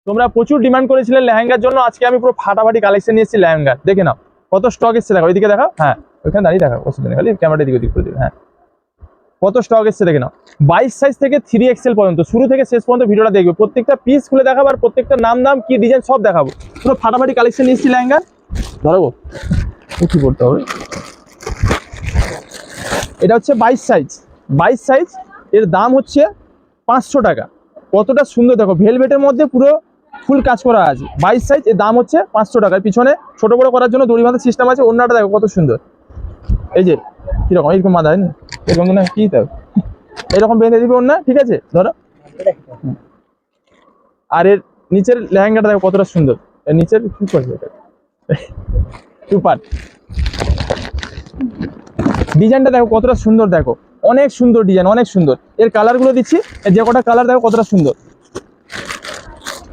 তোমরা প্রচুর ডিমান্ড করেছিলে লেহেঙ্গার জন্য, আজকে আমি পুরো ফাটাফাটি কালেকশন নিয়ে এসেছি লেহেঙ্গা। দেখে নাও কত স্টক এসছে, দেখো ওইদিকে দেখাও। হ্যাঁ ওইখানে দাঁড়িয়ে দেখাও, অসুবিধা নেই, খালি ক্যামেরাটা দিকে দিক করে দিবে। হ্যাঁ কত স্টক এসছে দেখে নাও, 22 সাইজ থেকে 3XL পর্যন্ত, শুরু থেকে শেষ পর্যন্ত ভিডিওটা দেখবে। প্রত্যেকটা পিস খুলে দেখাবো আর প্রত্যেকটা নাম কি ডিজাইন সব দেখাবো। পুরো ফাটাফাটি কালেকশন নিয়ে এসেছি লেহেঙ্গা। ধরবো উঠি পড়তে হবে। এটা হচ্ছে 22 সাইজ, 22 সাইজ, এর দাম হচ্ছে 500 টাকা। কতটা সুন্দর দেখো, ভেলভেটের মধ্যে পুরো ফুল কাজ করা আছে। 22 সাইজ, এর দাম হচ্ছে 500 টাকা। পিছনে ছোট বড় করার জন্য দড়ি বাঁধার সিস্টেম আছে। অন্যটা দেখো কত সুন্দর, এই যে কিরকম এরকম বাঁধা হয় না, এরকম না কি তাও এরকম বেঁধে দিবে অন্য, ঠিক আছে ধরো। আর এর নিচের লেহেঙ্গাটা দেখো কতটা সুন্দর, এর নিচের কি করছে এটা টু পার্ট। ডিজাইনটা দেখো কতটা সুন্দর, দেখো অনেক সুন্দর ডিজাইন, অনেক সুন্দর। এর কালারগুলো দিচ্ছি, এর যে কটা কালার দেখো কতটা সুন্দর।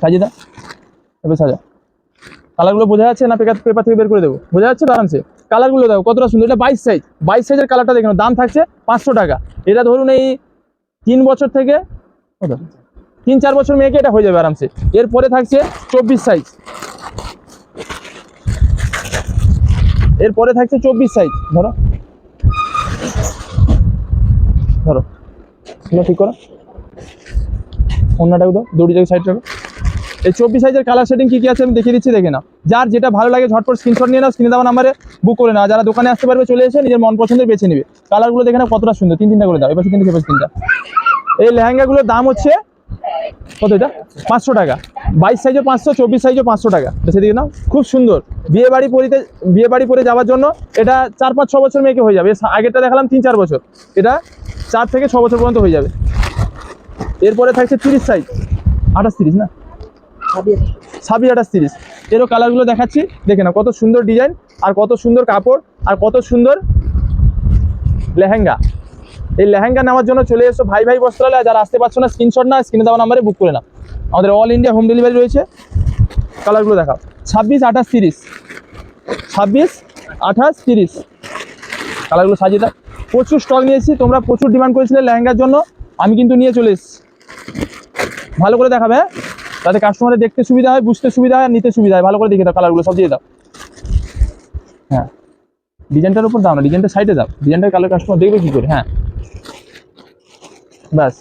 সাজিয়ে দাও, এবার সাজা। কালারগুলো বোঝা যাচ্ছে না? পেপার থেকে বের করে দেবো, বোঝা যাচ্ছে তো আরামসে। কালারগুলো দেখো কতটা সুন্দর। এটা 22 সাইজ, 22 সাইজের কালারটা দেখো, দাম থাকছে 500 টাকা। এটা ধরুন এই 3 বছর থেকে 3-4 বছর মেয়েকে এটা হয়ে যাবে আরামসে। এরপরে থাকছে 24 সাইজ, এরপরে থাকছে 24 সাইজ। ধরো ধরো ঠিক করো, অন্যটাও দাও, দড়িটাকে সাইড রাখো। এই 24 সাইজের কালার সেটিং কি আছে আমি দেখিয়ে দিচ্ছি, দেখে নাও। যার যেটা ভালো লাগে ঝটপট স্ক্রিনশট নিয়ে নাও, স্ক্রিনে দেওয়া নাম্বারে বুক করে নাও। যারা দোকানে আসতে পারবে চলে এসে নিজের মন পছন্দের বেছে নেবে। কালারগুলো দেখে নাও কতটা সুন্দর, 3-3টা করে দাও, এবার 3টা। এই লেহেঙ্গাগুলোর দাম হচ্ছে কত, এটা 500 টাকা। 22 সাইজও 500, 24 সাইজও 500 টাকা। বেছে দিয়ে নাও, খুব সুন্দর। বিয়ে বাড়ি পরে যাওয়ার জন্য এটা 4-5-6 বছর মেয়েকে হয়ে যাবে। আগেরটা দেখালাম 3-4 বছর, এটা 4 থেকে 6 বছর পর্যন্ত হয়ে যাবে। এরপরে থাকছে 30 সাইজ, 28-30 না 26-28-30। এরও কালারগুলো দেখাচ্ছি, দেখে না কত সুন্দর ডিজাইন আর কত সুন্দর কাপড় আর কত সুন্দর লেহেঙ্গা। এই লেহেঙ্গা নেওয়ার জন্য চলে এসো ভাই বস্ত্রালয়। যারা আসতে পারছো না স্ক্রিনশট না, স্ক্রিনে দেওয়া নাম্বারে বুক করে নাও। আমাদের অল ইন্ডিয়া হোম ডেলিভারি রয়েছে। কালারগুলো দেখাও, 26-28-30, 26-28-30 কালারগুলো সাজিয়ে দাও। প্রচুর স্টক নিয়েছি, তোমরা প্রচুর ডিমান্ড করেছিলে লেহেঙ্গার জন্য, আমি কিন্তু নিয়ে চলে এসেছি। ভালো করে দেখাবে, হ্যাঁ, যাতে কাস্টমারের দেখতে সুবিধা হয়, বুঝতে সুবিধা হয়, নিতে সুবিধা হয়। ভালো করে দেখে দাও, কালারগুলো সব দিয়ে দাও। হ্যাঁ ডিজাইনটার উপর দাও না, ডিজাইনটা সাইডে দাও, ডিজাইনটার কালার কাস্টমার দেখবে কি করে। হ্যাঁ ব্যাস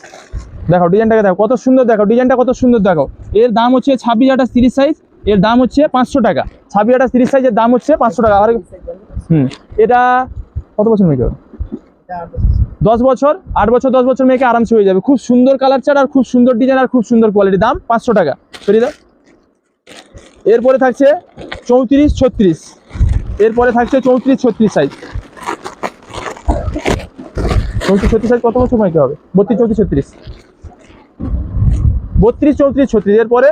দেখো ডিজাইনটাকে দেখো কত সুন্দর, দেখো ডিজাইনটা কত সুন্দর। দেখো এর দাম হচ্ছে 26-28-30 সাইজ, এর দাম হচ্ছে 500 টাকা। 26-28-30 সাইজের দাম হচ্ছে 500 টাকা। আর এটা কত বছর মেয়েকে? 10 বছর, 8 বছর, 10 বছর মেয়েকে আরামসে হয়ে যাবে। খুব সুন্দর কালার চার্ট আর খুব সুন্দর ডিজাইন আর খুব সুন্দর কোয়ালিটি, দাম 500 টাকা। সরিয়ে দাও। এরপরে থাকছে 34-36, এরপরে থাকছে 34-36 সাইজ। 34-36 সাইজ কত বছর মেয়েকে হবে? 32-34-36, 32-34-36। এরপরে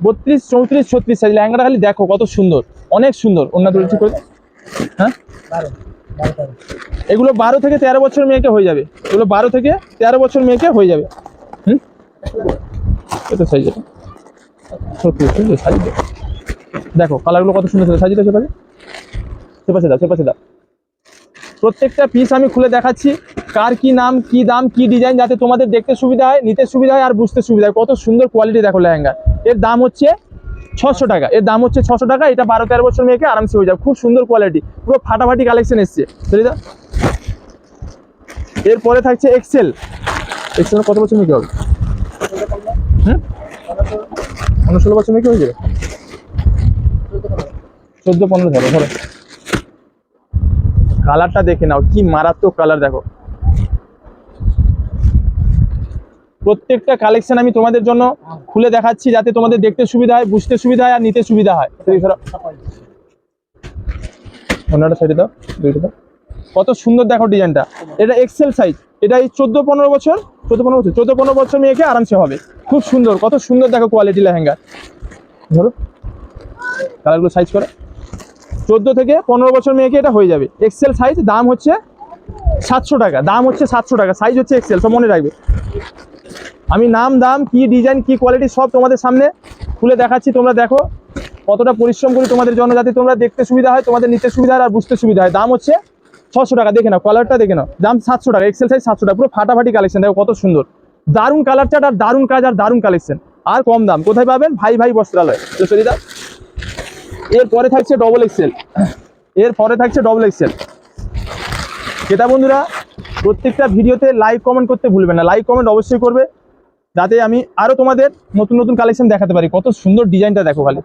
32-34-36 সাইজ। লেহেঙ্গাটা খালি দেখো কত সুন্দর, অনেক সুন্দর। অন্য দূরে ঠিক করে, হ্যাঁ এগুলো 12 থেকে 13 বছর মেয়েকে হয়ে যাবে। এগুলো 12 থেকে 13 বছর মেয়েকে হয়ে যাবে। এটা সাইজ, এটা সত্যি সাজিয়ে দেখো কালারগুলো কত সুন্দর ছিল। সাজিয়ে দাও, সেপাশে দাও। প্রত্যেকটা পিস আমি খুলে দেখাচ্ছি, কার কি নাম, কি দাম, কি ডিজাইন, যাতে তোমাদের দেখতে সুবিধা হয়, নিতে সুবিধা হয় আর বুঝতে সুবিধা হয়। কত সুন্দর কোয়ালিটি দেখো লেহেঙ্গা। এর দাম হচ্ছে 600 টাকা, এর দাম হচ্ছে 600 টাকা। এটা 12-13 বছর মেয়েকে আরামসে হয়ে যাবে। খুব সুন্দর কোয়ালিটি, পুরো ফাটাফাটি কালেকশন এসছে। এরপরে থাকছে এক্সেল কত বছর মেয়েকে হবে? 15-16 বছর মেয়েকে হয়ে যাবে। 14-15 ধরো। কালারটা দেখে নাও, কি মারাত্মক কালার। দেখো প্রত্যেকটা কালেকশন আমি তোমাদের জন্য খুলে দেখাচ্ছি, যাতে তোমাদের দেখতে সুবিধা হয়, বুঝতে সুবিধা হয় আর নিতে সুবিধা হয়। অন্যটা সাইডে দাও, দুইটা দাও। কত সুন্দর দেখো ডিজাইনটা। এটা এক্সেল সাইজ, এটা এই 14-15 বছর মেয়েকে আরামসে হবে। খুব সুন্দর, কত সুন্দর দেখো কোয়ালিটি লেহেঙ্গা। ধরো কালারগুলো সাইজ করে, 14 থেকে 15 বছর মেয়েকে এটা হয়ে যাবে। এক্সেল সাইজ, দাম হচ্ছে 700 টাকা। দাম হচ্ছে 700 টাকা, সাইজ হচ্ছে এক্সেল, সব মনে রাখবে। আমি নাম, দাম, কি ডিজাইন, কি কোয়ালিটি সব তোমাদের সামনে খুলে দেখাচ্ছি। তোমরা দেখো কতটা পরিশ্রম করি তোমাদের জন্য, যাতে তোমরা দেখতে সুবিধা হয়, তোমাদের নিতে সুবিধা হয় আর বুঝতে সুবিধা হয়। দাম হচ্ছে 600 টাকা। দেখে নাও কালারটা, দেখে নাও, দাম 700 টাকা। এক্সেল সাইজ 700 টাকা, পুরো ফাটাফাটি কালেকশন। দেখো কত সুন্দর, দারুণ কালার চার্ট আর দারুণ কাজ আর দারুণ কালেকশন। আর কম দাম কোথায় পাবেন? ভাই ভাই বস্ত্রালয়। তো সরিদা এরপরে থাকছে ডবল এক্সেল, এরপরে থাকছে ডবল এক্সেল। ক্রেতা বন্ধুরা প্রত্যেকটা ভিডিওতে লাইক কমেন্ট করতে ভুলবেন না, লাইক কমেন্ট অবশ্যই করবে যাতে আমি আরো তোমাদের নতুন নতুন কালেকশন দেখাতে পারি। কত সুন্দর ডিজাইনটা দেখো খালি।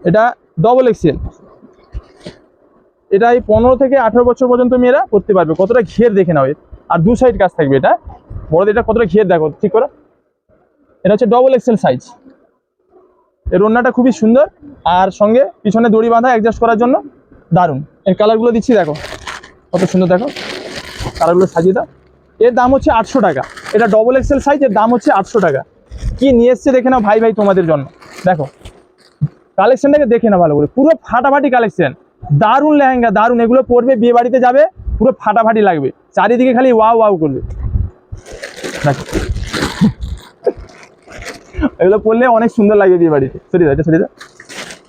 এটা ডবল এক্সেল, এটা এই 15 থেকে 18 বছর পর্যন্ত মেয়েরা করতে পারবে। কতটা ঘের দেখে নাও, আর দু সাইড কাজ থাকবে। এটা বড়দের এটা কতটা ঘের দেখো ঠিক করে। এটা হচ্ছে ডবল এক্সেল সাইজ। এর ওড়নাটা খুবই সুন্দর, আর সঙ্গে পিছনে দড়ি বাঁধা অ্যাডজাস্ট করার জন্য দারুণ। এর কালারগুলো দিচ্ছি দেখো কত সুন্দর, দেখো কালারগুলো সাজিয়ে দাও। এর দাম হচ্ছে 800 টাকা। এটা ডবল এক্সেল সাইজ, এর দাম হচ্ছে 800 টাকা। কি নিয়ে এসছে দেখে নাও ভাই ভাই তোমাদের জন্য। দেখো কালেকশনটাকে দেখে না ভালো করে, পুরো ফাটাফাটি কালেকশন, দারুণ লেহেঙ্গা, দারুণ। এগুলো পরবে, বিয়ে বাড়িতে যাবে, পুরো ফাটাফাটি লাগবে, চারিদিকে খালি ওয়াও ওয়াও করবে। দেখো এগুলো পরলে অনেক সুন্দর লাগবে বিয়ে বাড়িতে। সরি দাও, এটা সরি দাও।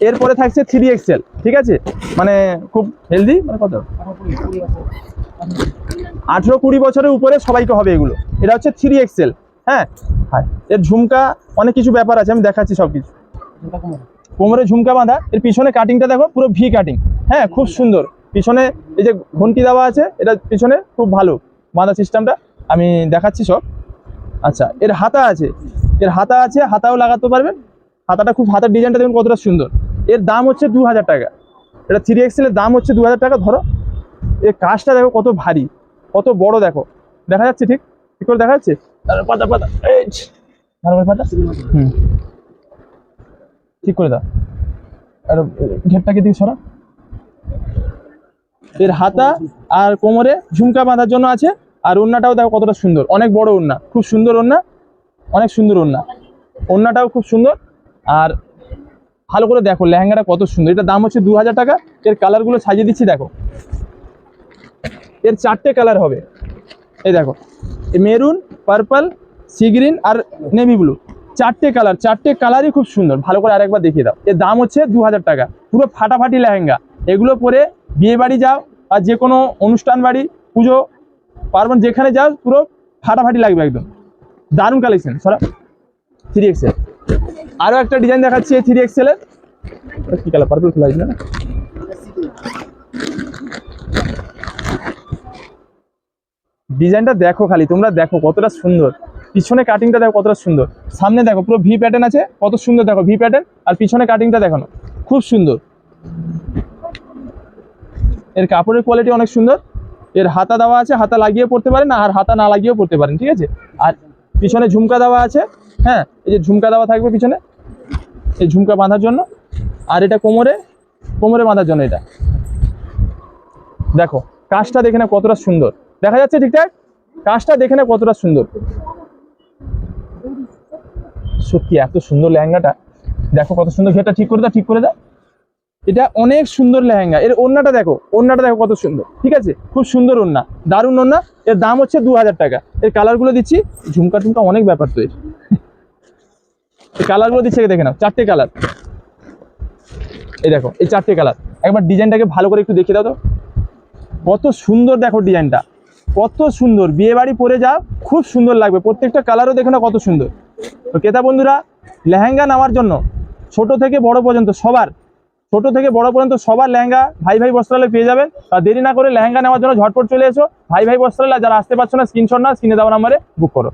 এরপরে থাকছে 3XL, ঠিক আছে, মানে খুব হেলদি, মানে কত 18-20 বছরের উপরে সবাইকে হবে এগুলো। এটা হচ্ছে 3XL। হ্যাঁ, এর ঝুমকা অনেক কিছু ব্যাপার আছে, আমি দেখাচ্ছি সব কিছু। কোমরে ঝুমকা বাঁধা, এর পিছনে কাটিংটা দেখো পুরো ভি কাটিং। হ্যাঁ, খুব সুন্দর। পিছনে এই যে ঘন্টি দেওয়া আছে, এটা পিছনে খুব ভালো বাঁধা সিস্টেমটা, আমি দেখাচ্ছি সব। আচ্ছা, এর হাতা আছে, এর হাতা আছে, হাতাও লাগাতে পারবেন। হাতাটা খুব, হাতার ডিজাইনটা দেখুন কতটা সুন্দর। এর দাম হচ্ছে 2000 টাকা। এটা 3XL এর দাম হচ্ছে 2000 টাকা। ধরো এর কাজটা দেখো কত ভারী, কত বড়, দেখো দেখা যাচ্ছে ঠিক ঠিক করে দেখা যাচ্ছে। পাতা পাতা পাতা ঠিক করে দাও, আর ঘেরটাকে দিকে সরা। এর হাতা আর কোমরে ঝুমকা বাঁধার জন্য আছে, আর ওড়নাটাও দেখো কতটা সুন্দর, অনেক বড় ওড়না, খুব সুন্দর ওড়না, অনেক সুন্দর ওড়না। ওড়নাটাও খুব সুন্দর, আর ভালো করে দেখো লেহেঙ্গাটা কত সুন্দর। এটার দাম হচ্ছে 2000 টাকা। এর কালারগুলো সাজিয়ে দিচ্ছি দেখো। এর 4টে কালার হবে, এই দেখো, মেরুন, পার্পল, সি গ্রিন আর নেভি ব্লু। 4টে কালার, 4টে কালারই খুব সুন্দর। ভালো করে আরেকবার দেখিয়ে দাও। এর দাম হচ্ছে 2000 টাকা। পুরো ফাটাফাটি লেহেঙ্গা। এগুলো পরে বিয়ে বাড়ি যাও, আর যে কোনো অনুষ্ঠান বাড়ি, পুজো পার্বণ যেখানে যাও, পুরো ফাটাফাটি লাগবে একদম। দারুণ কালেকশন। সরা 3XL। আরও একটা ডিজাইন দেখাচ্ছি এই 3XL এর। কি কালার? পার্পল খোলা হয়েছিল না? ডিজাইনটা দেখো খালি, তোমরা দেখো কতটা সুন্দর। পিছনে কাটিংটা দেখো কতটা সুন্দর, সামনে দেখো পুরো ভি প্যাটার্ন আছে, কত সুন্দর দেখো ভি প্যাটার্ন, আর পিছনে কাটিংটা দেখানো খুব সুন্দর। এর কাপড়ের কোয়ালিটি অনেক সুন্দর। এর হাতা দেওয়া আছে, হাতা লাগিয়ে পড়তে পারেন, আর হাতা না লাগিয়েও পড়তে পারেন, ঠিক আছে। আর পিছনে ঝুমকা দেওয়া আছে। হ্যাঁ, এই যে ঝুমকা দেওয়া থাকবে পিছনে, এই ঝুমকা বাঁধার জন্য। আর এটা কোমরে, কোমরে বাঁধার জন্য। এটা দেখো কাজটা দেখে না কতটা সুন্দর দেখা যাচ্ছে ঠিকঠাক। কাজটা দেখে না কতটা সুন্দর, সত্যি এত সুন্দর লেহেঙ্গাটা। দেখো কত সুন্দর, ঘেরটা ঠিক করে দাও, ঠিক করে দাও। এটা অনেক সুন্দর লেহেঙ্গা। এর ওড়নাটা দেখো, ওড়নাটা দেখো কত সুন্দর, ঠিক আছে, খুব সুন্দর ওড়না, দারুণ ওড়না। এর দাম হচ্ছে 2000 টাকা। এর কালারগুলো দিচ্ছি, ঝুমকা টুমকা অনেক ব্যাপার তো এর। এই কালারগুলো দিচ্ছে, দেখে নাও, 4টে কালার। এই দেখো এই 4টে কালার। একবার ডিজাইনটাকে ভালো করে একটু দেখিয়ে দাও তো, কত সুন্দর দেখো ডিজাইনটা, কত সুন্দর। বিয়ে বাড়ি পরে যাও, খুব সুন্দর লাগবে। প্রত্যেকটা কালারও দেখো না কত সুন্দর। তো ক্রেতা বন্ধুরা, লেহেঙ্গা নেওয়ার জন্য ছোট থেকে বড় পর্যন্ত সবার, ছোট থেকে বড় পর্যন্ত সবার লেহেঙ্গা ভাই ভাই বস্ত্রালয় পেয়ে যাবেন। আর দেরি না করে লেহেঙ্গা নেওয়ার জন্য ঝটপট চলে এসো ভাই ভাই বস্ত্রালয়। যারা আসতে পারছো না, স্ক্রিনশট না, স্ক্রিনে দেওয়া নাম্বারে বুক করো।